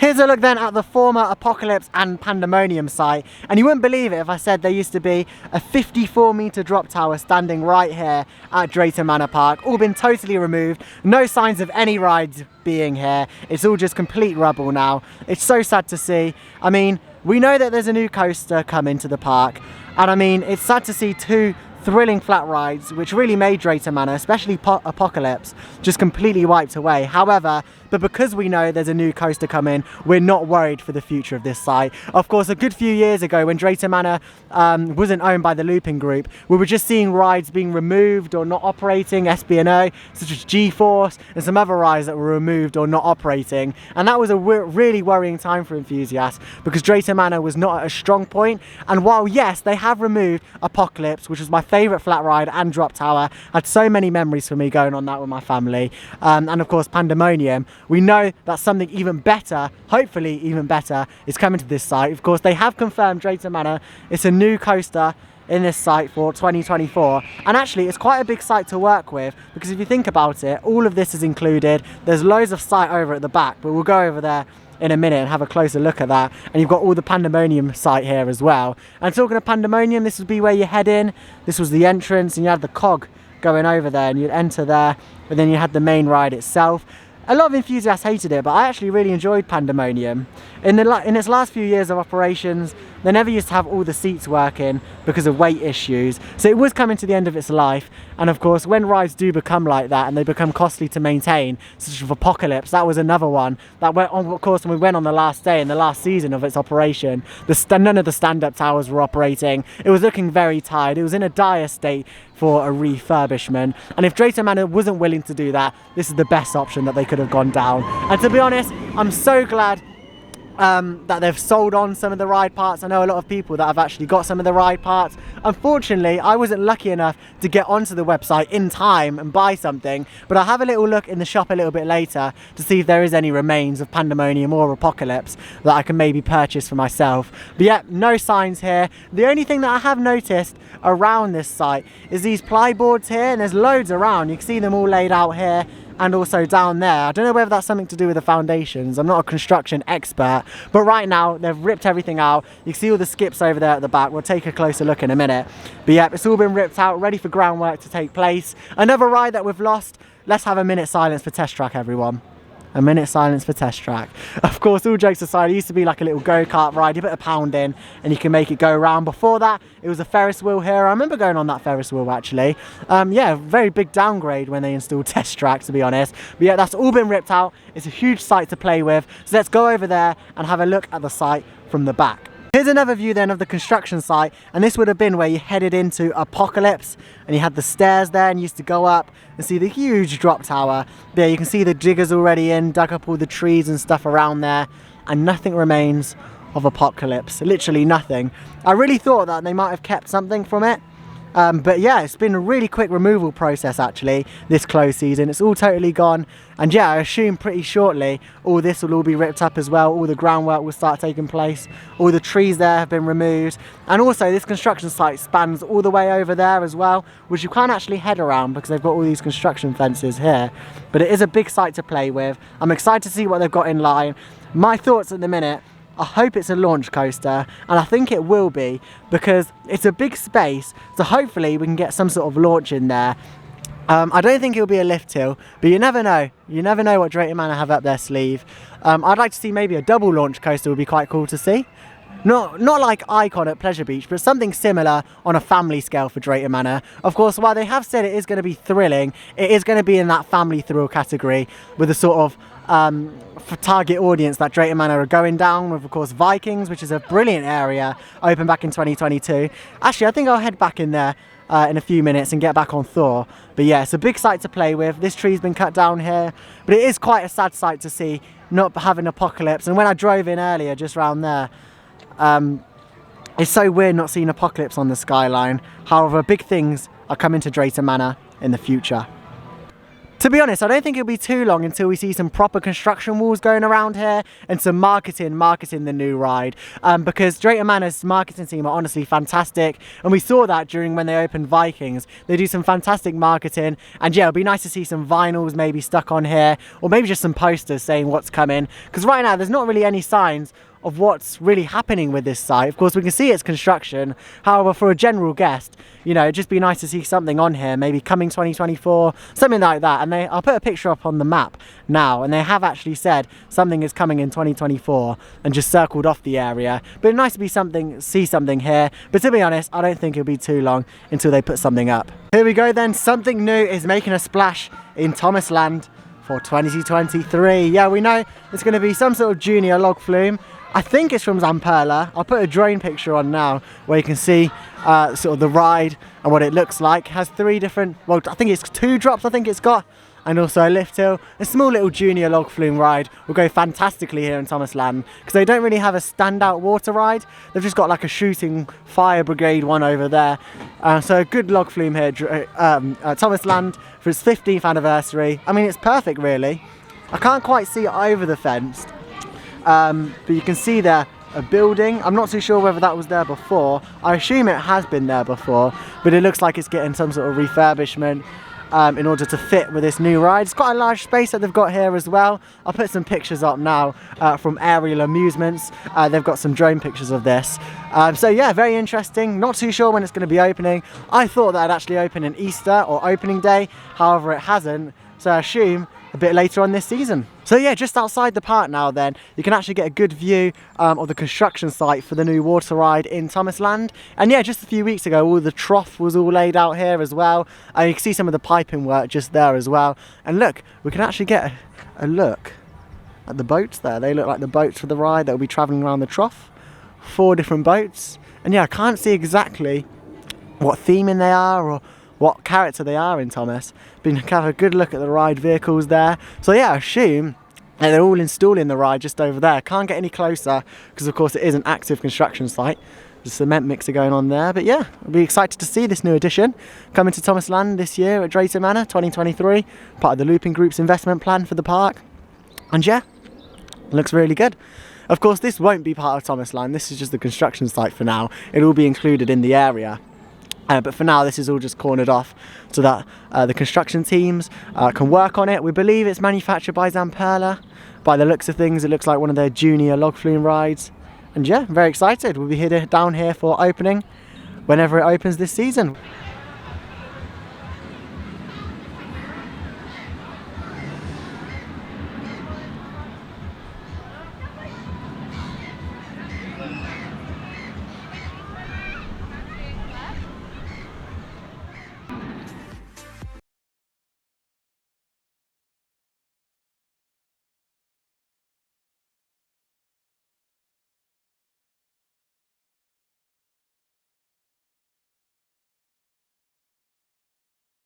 Here's a look then at the former Apocalypse and Pandemonium site, and you wouldn't believe it if I said there used to be a 54-metre drop tower standing right here at Drayton Manor Park, all been totally removed, no signs of any rides being here, it's all just complete rubble now. It's so sad to see. I mean, we know that there's a new coaster coming to the park, and I mean, it's sad to see two thrilling flat rides which really made Drayton Manor, especially Apocalypse, just completely wiped away. However, but because we know there's a new coaster coming, we're not worried for the future of this site. Of course, a good few years ago when Drayton Manor wasn't owned by the Looping Group, we were just seeing rides being removed or not operating, SB&O, such as G-Force and some other rides that were removed or not operating, and that was a really worrying time for Enthusiasts because Drayton Manor was not at a strong point. And while yes, they have removed Apocalypse, which was my favourite flat ride and drop tower, had so many memories for me going on that with my family, and of course Pandemonium, we know that something even better, hopefully even better, is coming to this site. Of course, they have confirmed Drayton Manor, it's a new coaster in this site for 2024, and actually it's quite a big site to work with because if you think about it, all of this is included. There's loads of site over at the back, but we'll go over there in a minute and have a closer look at that. And you've got all the Pandemonium site here as well. And talking of Pandemonium, this would be where you head in. This was the entrance, and you had the cog going over there, and you'd enter there, but then you had the main ride itself. A lot of enthusiasts hated it, but I actually really enjoyed Pandemonium. In its last few years of operations, they never used to have all the seats working because of weight issues, so it was coming to the end of its life. And of course, when rides do become like that and they become costly to maintain, such as Apocalypse, that was another one that went on. Of course, when we went on the last day in the last season of its operation, none of the stand-up towers were operating. It was looking very tired. It was in a dire state for a refurbishment, and if Drayton Manor wasn't willing to do that, this is the best option that they could have gone down. And to be honest, I'm so glad that they've sold on some of the ride parts. I know a lot of people that have actually got some of the ride parts. Unfortunately, I wasn't lucky enough to get onto the website in time and buy something, but I'll have a little look in the shop a little bit later to see if there is any remains of Pandemonium or Apocalypse that I can maybe purchase for myself. But yeah, no signs here. The only thing that I have noticed around this site is these ply boards here, and there's loads around. You can see them all laid out here and also down there. I don't know whether that's something to do with the foundations. I'm not a construction expert, but right now they've ripped everything out. You can see all the skips over there at the back. We'll take a closer look in a minute. But yeah, it's all been ripped out, ready for groundwork to take place. Another ride that we've lost. Let's have a minute silence for Test Track, everyone. A minute silence for Test Track. Of course, all jokes aside, it used to be like a little go-kart ride. You put a pound in and you can make it go around. Before that, it was a Ferris wheel here. I remember going on that Ferris wheel actually. Yeah, very big downgrade when they installed Test Track, to be honest. But yeah, that's all been ripped out. It's a huge site to play with. So let's go over there and have a look at the site from the back. Here's another view then of the construction site, and this would have been where you headed into Apocalypse, and you had the stairs there and you used to go up and see the huge drop tower. There you can see the diggers already in, dug up all the trees and stuff around there, and nothing remains of Apocalypse, literally nothing. I really thought that they might have kept something from it, but yeah, it's been a really quick removal process actually this close season. It's all totally gone, and yeah, I assume pretty shortly all this will all be ripped up as well. All the groundwork will start taking place, all the trees there have been removed, and also this construction site spans all the way over there as well, which you can't actually head around because they've got all these construction fences here. But it is a big site to play with. I'm excited to see what they've got in line. My thoughts at the minute, I hope it's a launch coaster, and I think it will be because it's a big space, so hopefully we can get some sort of launch in there. I don't think it'll be a lift hill, but you never know. You never know what Drayton Manor have up their sleeve. I'd like to see maybe a double launch coaster would be quite cool to see. Not like Icon at Pleasure Beach, but something similar on a family scale for Drayton Manor. Of course, while they have said it is going to be thrilling, it is going to be in that family thrill category with a sort of for target audience that Drayton Manor are going down with. Of course, Vikings, which is a brilliant area, opened back in 2022. Actually, I think I'll head back in there in a few minutes and get back on Thor. But yeah, it's a big site to play with. This tree's been cut down here, but it is quite a sad sight to see not having Apocalypse. And when I drove in earlier, just round there, it's so weird not seeing Apocalypse on the skyline. However, big things are coming to Drayton Manor in the future. To be honest, I don't think it'll be too long until we see some proper construction walls going around here and some marketing the new ride, because Drayton Manor's marketing team are honestly fantastic, and we saw that during when they opened Vikings. They do some fantastic marketing, and yeah, it'll be nice to see some vinyls maybe stuck on here, or maybe just some posters saying what's coming, because right now there's not really any signs of what's really happening with this site. Of course, we can see its construction. However, for a general guest, you know, it'd just be nice to see something on here, maybe coming 2024, something like that. And I'll put a picture up on the map now, and they have actually said something is coming in 2024 and just circled off the area. But it's nice to see something here. But to be honest, I don't think it'll be too long until they put something up. Here we go then, something new is making a splash in Thomasland for 2023. Yeah, we know it's going to be some sort of junior log flume. I think it's from Zamperla. I'll put a drone picture on now where you can see sort of the ride and what it looks like. It has 3 different, well, I think it's 2 drops I think it's got, and also a lift hill. A small little junior log flume ride will go fantastically here in Thomasland, because they don't really have a standout water ride. They've just got like a shooting fire brigade one over there. So a good log flume here at Thomasland for its 15th anniversary. I mean, it's perfect really. I can't quite see it over the fence. But you can see there a building. I'm not too sure whether that was there before. I assume it has been there before, but it looks like it's getting some sort of refurbishment in order to fit with this new ride. It's quite a large space that they've got here as well. I'll put some pictures up now from Aerial Amusements. They've got some drone pictures of this. So yeah, very interesting. Not too sure when it's going to be opening. I thought that it'd actually open in Easter or opening day. However, it hasn't. So I assume a bit later on this season. So yeah, just outside the park now then, you can actually get a good view of the construction site for the new water ride in Thomasland. And yeah, just a few weeks ago, all the trough was all laid out here as well. And you can see some of the piping work just there as well. And look, we can actually get a look at the boats there. They look like the boats for the ride that will be travelling around the trough. 4 different boats. And yeah, I can't see exactly what theming they are or what character they are in Thomas, but you can have a good look at the ride vehicles there. So yeah, I assume that they're all installing the ride just over there. Can't get any closer because of course it is an active construction site. There's a cement mixer going on there, but yeah, I'll be excited to see this new addition coming to Thomasland this year at Drayton Manor 2023, part of the Looping Group's investment plan for the park. And yeah, it looks really good. Of course, this won't be part of Thomasland. This is just the construction site for now. It'll all be included in the area. But for now, this is all just cornered off so that the construction teams can work on it. We believe it's manufactured by Zamperla. By the looks of things, it looks like one of their junior log flume rides. And yeah, very excited. We'll be down here for opening whenever it opens this season.